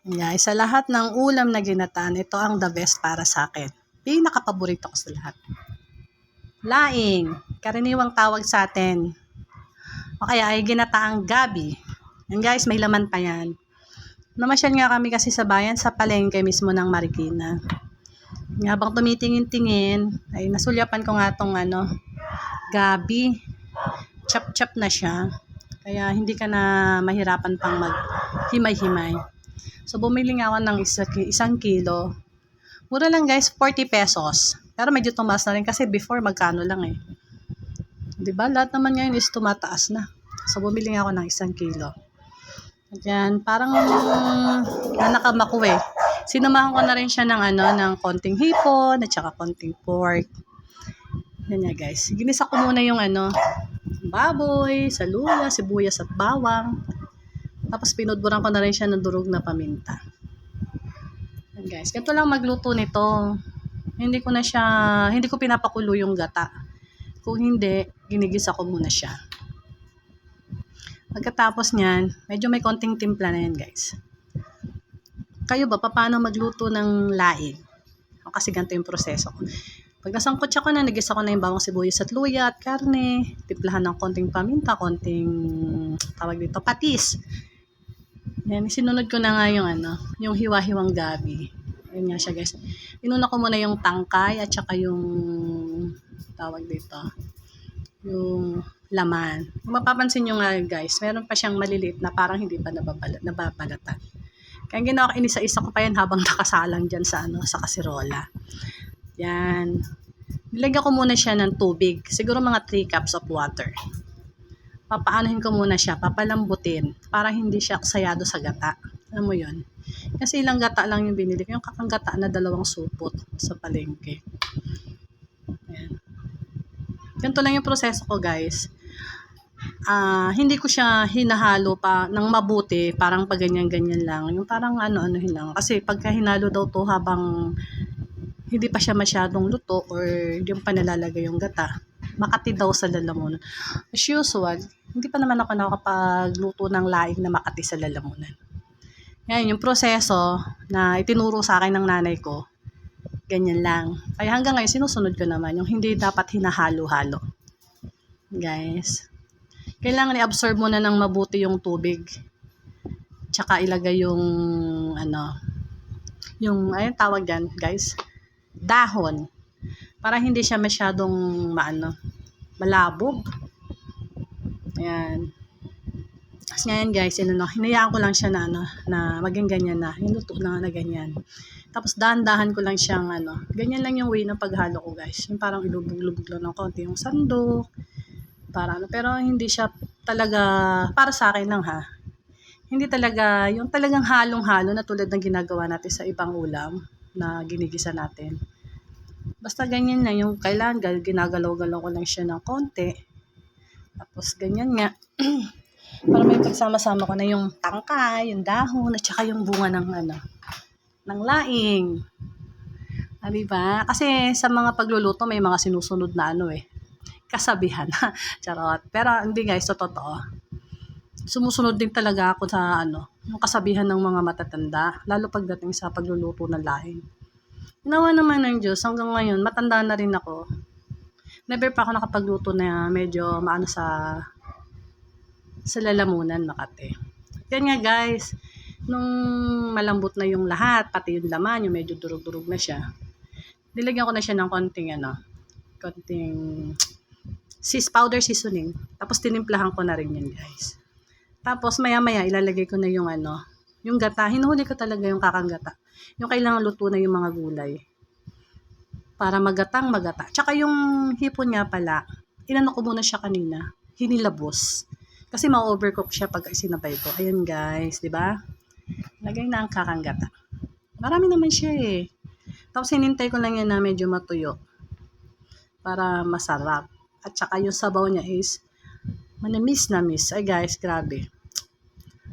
Guys, sa lahat ng ulam na ginataan, ito ang the best para sa akin. Pinaka-paborito ko sa lahat. Laing, karaniwang tawag sa atin. O kaya ay ginataang gabi. Yan guys, may laman pa yan. Namasyal nga kami kasi sa bayan sa palengke mismo ng Marikina. Habang tumitingin-tingin, ay nasulyapan ko nga tong gabi. Chop-chop na siya. Kaya hindi ka na mahirapan pang maghimay-himay. So, bumili nga ako ng isang kilo. Mura lang guys, 40 pesos. Pero medyo tumaas na rin kasi before magkano lang eh. Diba? Lahat naman ngayon is tumataas na. So, bumili nga ako ng isang kilo. At yan, parang nanakam ako eh. Sinamahan ko na rin siya ng konting hipon at saka konting pork. Yan nga guys. Ginisa ko muna yung baboy, saluya, sibuyas at bawang. Tapos pinudburan ko na rin siya ng durog na paminta. Yan guys, ganito lang magluto nito. Hindi ko pinapakulo yung gata. Kung hindi, ginigisa ko muna siya. Pagkatapos niyan, medyo may konting timpla na yan guys. Kayo ba, paano magluto ng laing? Kasi ganito yung proseso ko. Pag nasangkot siya ko na, nagisa ko na yung bawang sibuyas at luya at karne. Timplahan ng konting paminta, konting patis. Yan, sinunod ko na nga yung hiwa-hiwang gabi. Yan nga siya guys. Inuna ko muna yung tangkay at saka yung yung laman. Kung mapapansin nyo nga guys, meron pa siyang maliliit na parang hindi pa nababalatan. Kaya ginawa ko, inisa-isa ko pa yan habang nakasalang dyan sa kasirola. Yan. Nilagyan ko muna siya ng tubig. Siguro mga 3 cups of water. Papaanohin ko muna siya, papalambutin para hindi siya aksayado sa gata. Alam mo yun? Kasi ilang gata lang yung binili ko. Yung kakang gata na 2 supot sa palengke. Ayan. Ganito lang yung proseso ko guys. Hindi ko siya hinahalo pa ng mabuti, parang pag ganyan-ganyan lang. Yung parang ano-anohin lang. Kasi pagka hinalo daw to habang hindi pa siya masyadong luto or yung pa nalalagay yung gata, makati daw sa lalamunan. As usual, hindi pa naman ako nakakapagluto ng laing na makati sa lalamunan. Ngayon, yung proseso na itinuro sa akin ng nanay ko, ganyan lang. Kaya hanggang ngayon, sinusunod ko naman yung hindi dapat hinahalo-halo. Guys, kailangan i-absorb muna ng mabuti yung tubig. Tsaka ilagay yung ayun tawag dyan, guys, dahon. Para hindi siya masyadong malabog. Ayan. Tapos ngayon guys, hinayaan ko lang siya na maging ganyan na. Hinuto na ganyan. Tapos dahan-dahan ko lang siyang ganyan lang yung way ng paghalo ko guys. Yung parang ilubog-lubog lang ng konti yung sandok. Pero hindi siya talaga, para sa akin lang ha. Hindi talaga, yung talagang halong-halo na tulad ng ginagawa natin sa ibang ulam na ginigisa natin. Basta ganyan lang yung kailangan, ginagalaw-galaw ko lang siya ng konti. Tapos ganyan nga. Para may pagsama-sama ko na yung tangkay, yung dahon, at saka yung bunga ng laing. Diba? Kasi sa mga pagluluto, may mga sinusunod na kasabihan. Charot. Pero hindi guys, totoo. Sumusunod din talaga ako sa yung kasabihan ng mga matatanda, lalo pagdating sa pagluluto ng laing. Ginawa naman ng Diyos, hanggang ngayon, matanda na rin ako. Never pa ako nakapagluto na medyo sa lalamunan, makate. Yan nga guys, nung malambot na yung lahat, pati yung laman, yung medyo durug-durug na siya, nilagyan ko na siya ng konting powder seasoning. Tapos tinimplahan ko na rin yan guys. Tapos maya-maya ilalagay ko na yung gata. Hinuhuli ko talaga yung kakang gata. Yung kailangan luto na yung mga gulay. Para magata. Tsaka yung hipon nga pala, inano ko muna siya kanina. Hinilabos. Kasi ma-overcook siya pag sinabay ko. Ayan guys, di ba? Lagay na ang kakang gata. Marami naman siya eh. Tapos hinintay ko lang yan na medyo matuyo. Para masarap. At saka yung sabaw niya is manamis na miss. Ay guys, grabe.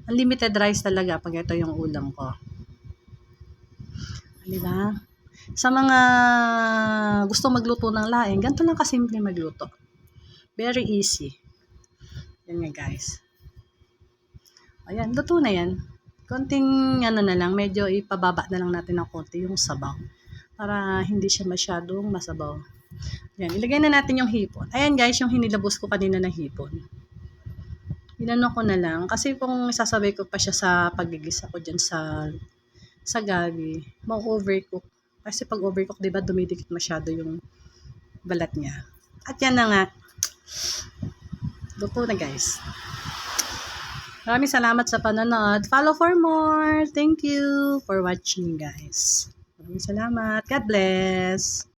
Unlimited rice talaga pag ito yung ulam ko. Diba? Sa mga gusto magluto ng laing, ganito lang kasimple magluto. Very easy. Yan nga guys. Ayan, luto na yan. Konting ano na lang, medyo ipababa na lang natin ng konti yung sabaw para hindi siya masyadong masabaw. Yan, ilagay na natin yung hipon. Ayan guys, yung hinilabos ko kanina na hipon. Inano ko na lang kasi kung sasabay ko pa siya sa paggigisa ko dyan sa gabi, ma-overcook. Kasi pag overcook, 'di ba, dumidikit masyado yung balat niya. At yan na nga. Luto na guys. Maraming salamat sa panonood. Follow for more. Thank you for watching guys. Maraming salamat. God bless.